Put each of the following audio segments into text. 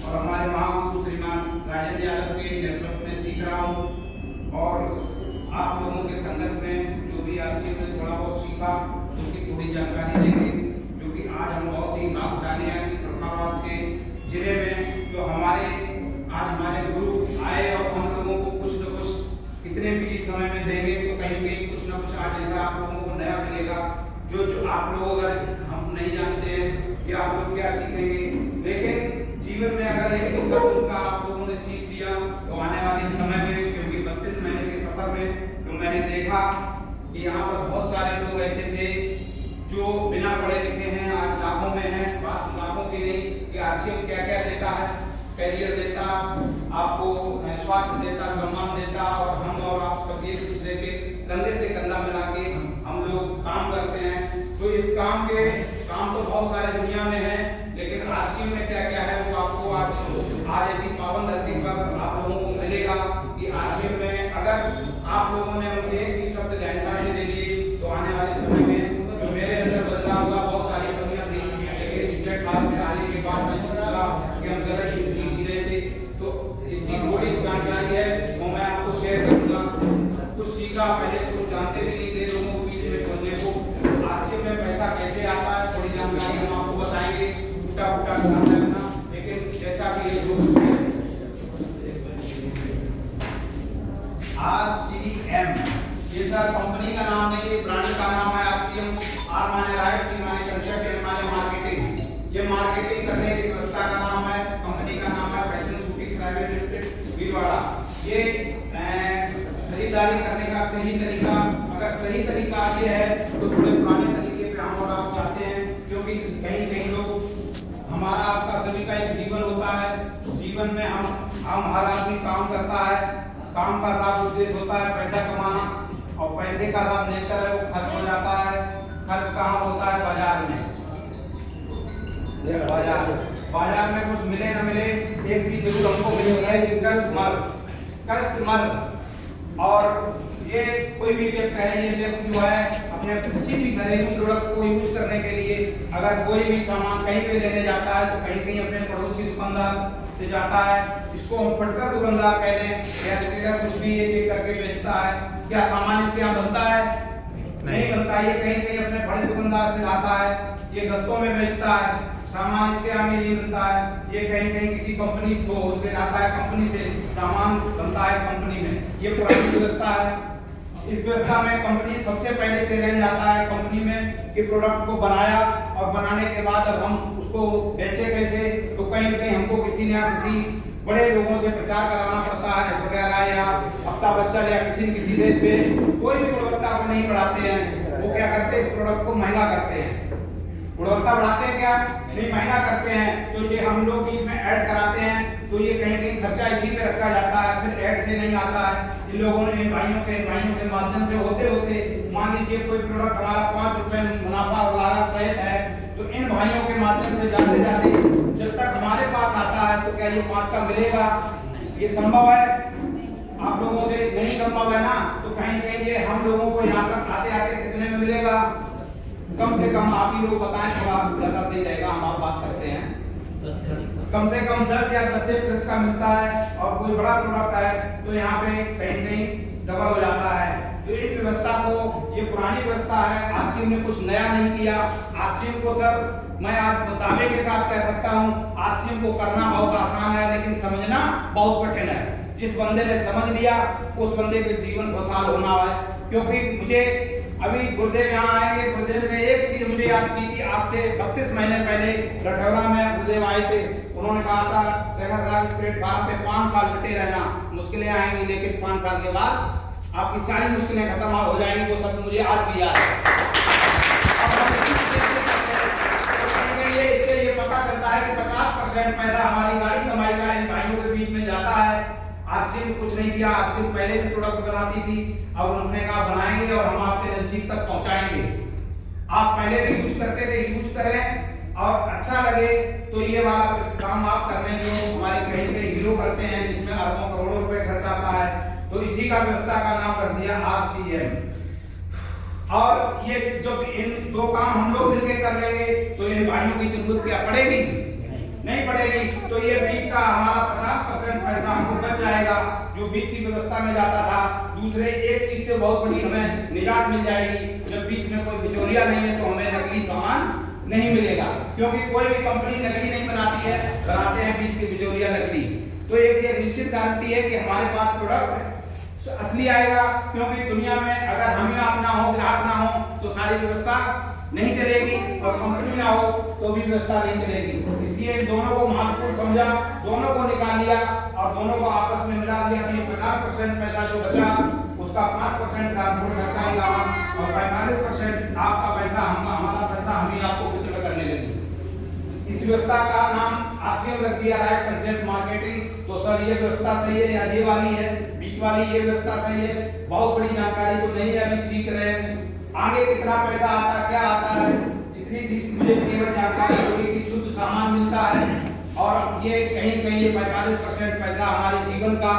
और हमारे महागुरु श्रीमान राजेंद्र यादव के नेतृत्व में सीख रहा हूँ और आप लोगों के संगत में जो भी आरसी में थोड़ा बहुत सीखा उसकी थोड़ी जानकारी देंगे, क्योंकि आज हम बहुत ही भाग्यशाली हैं कि फर्रुखाबाद के जिले में जो हमारे गुरु आए और हम लोगों को कुछ न कुछ कितने भी समय में देंगे तो कहीं कहीं कुछ न कुछ आज ऐसा आप लोगों को नया मिलेगा जो आप लोग अगर हम नहीं जानते हैं कि आप लोग क्या सीखेंगे। लेकिन जीवन में अगर एक भी शब्द का आप लोगों ने सीख लिया तो आने वाले समय में, क्योंकि 32 महीने के सफर में तो मैंने देखा कि यहाँ पर बहुत सारे लोग ऐसे थे जो बिना पढ़े लिखे हैं, आज लाखों में हैं। बात लाखों की नहीं कि आरसीएम क्या क्या देता है, कैरियर देता, आपको स्वास्थ्य देता, सम्मान देता, और हम और आप कभी एक दूसरे के कंधे से कंधा मिला के हम लोग काम करते हैं। तो इस काम तो बहुत सारे दुनिया में है, लेकिन आरसीएम में क्या क्या है वो आपको आज ऐसी पावन धरती पर आप लोगों को मिलेगा कि आरसीएम में अगर आप लोगों ने मुझे एक भी शब्द गहनता से ले लिए तो आने वाले समय में जो मेरे अंदर बदलाव हुआ, बहुत सारी कमियां थी, लेकिन इस प्लेटफॉर्म में आने के बाद मैं सोचा कि हम गलत जी रहे थे। तो इसकी थोड़ी जानकारी है वो मैं आपको शेयर करूंगा। कुछ सीखा, पहले तो जानते भी नहीं थे लोगों के बीच में बोलने को। आरसीएम में पैसा कैसे आता है थोड़ी जानकारी हम आपको बताएंगे, टूटा ध्यान रखना। लेकिन जैसा भी है जो आरसीएम ये सर कंपनी का नाम नहीं है, ब्रांड का नाम है आरसीएम। आर माने राइट, सी माने कंसेप्ट, एम माने मार्केटिंग। ये मार्केटिंग करने की व्यवस्था का नाम है। कंपनी का नाम है fashion shooting private limited Bhilwara. ये खरीदारी करने का सही तरीका, अगर सही तरीका ये है तो थोड़े पुराने तरीके पे हम और आप जाते हैं, क्योंकि कहीं लोग हमारा आपका सभी का एक जीवन होता है। जीवन में हम हर आदमी काम करता है, काम का साफ उद्देश्य होता है पैसा कमाना, और पैसे का साफ नेचर है वो खर्च हो जाता है। खर्च कहाँ होता है? बाजार में। बाजार में कुछ मिले न मिले एक चीज जरूर हमको मिलेगा कि कस्टमर। और ये कोई भी व्यक्ति है, ये व्यक्ति जो है अपने किसी भी घरेलू प्रोडक्ट को यूज करने के लिए अगर कोई भी सामान कहीं पे लेने जाता है तो कहीं अपने पड़ोसी दुकानदार से जाता है। इसको हम फटकर दुकानदार कहते हैं, कुछ भी एक करके बेचता है। क्या सामान इसके यहाँ बनता है? नहीं बनता। ये कहीं अपने बड़े दुकानदार से लाता है, ये गत्तों में बेचता है। सामान इसके यहाँ नहीं बनता है, ये कहीं किसी कंपनी से लाता है, कंपनी से सामान बनता है कंपनी में। ये पुरानी व्यवस्था है। इस व्यवस्था में कंपनी सबसे पहले चैलेंज आता है कंपनी में कि प्रोडक्ट को बनाया और बनाने के बाद अब हम उसको बेचे कैसे। तो कहीं हमको किसी बड़े लोगों से प्रचार कराना पड़ता है, वगैरह या हफ्ता बच्चा या किसी रेट पे कोई भी गुणवत्ता को नहीं बढ़ाते हैं। वो क्या करते हैं? इस प्रोडक्ट को महंगा करते हैं। गुणवत्ता बढ़ाते हैं क्या? नहीं, महंगा करते हैं। तो ये हम लोग बीच में ऐड कराते हैं, तो ये कहीं खर्चा इसी पे रखा जाता है, फिर ऐड से नहीं आता है। इन लोगों ने इन भाइयों के माध्यम से होते मान लीजिए कोई प्रोडक्ट हमारा 5 रुपए मुनाफा और लागत सहित है, तो इन भाइयों के माध्यम से जाते जब तक हमारे पास आता है तो क्या ये 5 का मिलेगा? ये संभव है? आप लोगों से नहीं संभव है ना। तो कहीं ये हम लोगों को यहाँ तक आते कितने में मिलेगा? कम से कम आप ही लोग बताएं, थोड़ा ज्यादा सही रहेगा। हम आप बात करते हैं कम से कम 10 या 10 से प्लस का मिलता है, और कोई बड़ा प्रोडक्ट है तो यहाँ पे कहीं डबल हो जाता है। तो इस व्यवस्था को, ये पुरानी व्यवस्था है, आरसीएम ने कुछ नया नहीं किया। आरसीएम को सर मैं आज दावे के साथ कह सकता हूँ, आरसीएम को करना बहुत आसान है, लेकिन समझना बहुत कठिन है। जिस बंदे ने समझ लिया उस बंदे के जीवन खुशहाल होना है। क्योंकि मुझे अभी गुरुदेव यहाँ आएंगे, गुरुदेव ने एक चीज मुझे याद की कि आज से 32 महीने पहले रठौरा में गुरुदेव आए थे। उन्होंने कहा था शहर राज प्लेटफॉर्म पे 5 साल डटे रहना, मुश्किलें आएंगी लेकिन 5 साल के बाद आपकी सारी मुश्किलें खत्म हो जाएंगी। वो सब मुझे आज भी याद है। इससे ये पता चलता है कि 50% पैदा हमारी गाड़ी कमाई का इन भाइयों के बीच में जाता है। आरसीएम कुछ नहीं किया, आरसीएम पहले भी प्रोडक्ट बनाती थी, अब उन्होंने कहा बनाएंगे और हम आपके नजदीक तक पहुंचाएंगे। आप पहले भी यूज करते थे, यूज करें और अच्छा लगे तो ये वाला काम आप करने जो हमारे कहीं हीरो करते हैं, जिसमें अरबों करोड़ों रुपए खर्च आता है। तो इसी का व्यवस्था का नाम रख दिया आरसीएम। और ये जब इन 2 काम हम लोग मिलकर कर लेंगे तो इन भाइयों की जरूरत क्या पड़ेगी? नहीं पड़ेगी तो ये बीच का हमारा 50% पैसा हमको बच जाएगा, जो बीच की व्यवस्था में जाता था। दूसरे एक चीज से बहुत बड़ी हमें निजात मिल जाएगी, जब बीच में कोई बिचौलिया नहीं है तो हमें नकली सामान नहीं मिलेगा, क्योंकि कोई भी कंपनी नकली नहीं बनाती है, बनाते हैं बीच के बिचौलिया नकली। तो एक ये निश्चित गारंटी है कि हमारे पास प्रोडक्ट असली आएगा, क्योंकि दुनिया में अगर हम ही आप ना हो, ग्राहक ना हो तो सारी व्यवस्था नहीं चलेगी, और कंपनी ना हो तो भी व्यवस्था नहीं चलेगी। इसलिए इन दोनों को महत्वपूर्ण समझा, दोनों को निकाल लिया और दोनों को आपस में मिला दिया। तो ये 50% पैसा जो बचा उसका 5% ट्रांसपोर्ट खर्चा लगा और 45% आपका पैसा हमारा पैसा हम ही आपको वितरण करने लगे। इस व्यवस्था का नाम आरसीएम रख दिया, राइट कंसेप्ट मार्केटिंग। तो सर ये व्यवस्था सही है या ये वाली है, बीच वाली ये व्यवस्था सही है? बहुत बड़ी जानकारी तो नहीं है, अभी सीख रहे हैं। आगे कितना पैसा आता, क्या आता है, इतनी मुझे केवल जानकारी होगी कि शुद्ध सामान मिलता है, और ये कहीं कहीं ये 45% पैसा हमारे जीवन का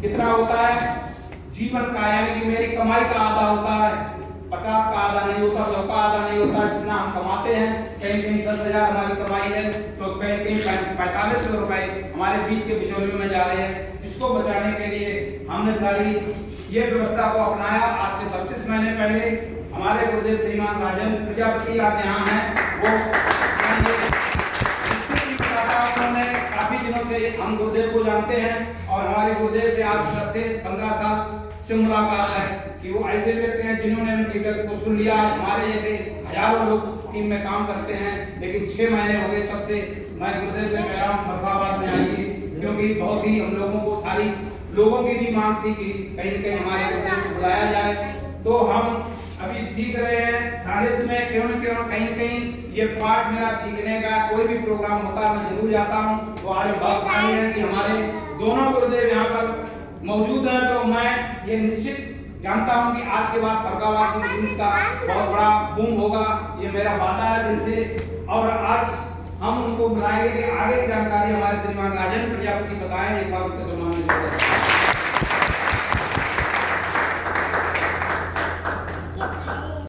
कितना होता है, जीवन का, यानी कि मेरी कमाई का आधा होता है, 50 का आधा नहीं होता, 100 का आधा नहीं होता, जितना हम कमाते हैं। कहीं कहीं 10,000 हमारी कमाई है तो कहीं कहीं 4500 रुपए हमारे बीच के बिचौलियों में जा रहे हैं। इसको बचाने के लिए हमने सारी ये व्यवस्था को अपनाया। आज से 32 महीने पहले हमारे गुरुदेव श्रीमान राजन प्रजापति आज यहाँ हैं, वो उन्होंने काफी दिनों से हम गुरुदेव को जानते हैं, और हमारे गुरुदेव से आज 10 से 15 साल से मुलाकात है कि वो ऐसे व्यक्ति हैं जिन्होंने उनकी बात को सुन लिया। हमारे जैसे हजारों लोग टीम में काम करते हैं, लेकिन 6 महीने हो गए तब से मैं गुरुदेव से कह रहा हूँ फर्रुखाबाद में आइए, क्योंकि बहुत ही हम लोगों को सारी लोगों की भी मांग थी कि कहीं न कहीं हमारे गुरुदेव को बुलाया जाए। तो हम अभी सीख रहे हैं सानिध्य में, क्यों न क्यों कहीं कहीं ये पार्ट मेरा सीखने का, कोई भी प्रोग्राम होता है मैं जरूर जाता हूँ। तो आज भाग्यशाली है कि हमारे दोनों गुरुदेव यहाँ पर मौजूद हैं। तो मैं ये निश्चित जानता हूँ कि आज के बाद फर्रुखाबाद की बिजनेस का बहुत बड़ा बूम होगा, ये मेरा वादा है दिल से। और आज हम उनको बुलाएंगे कि आगे की जानकारी हमारे श्रीमान राजन प्रजापति बताएं। एक बार उनके सम्मान में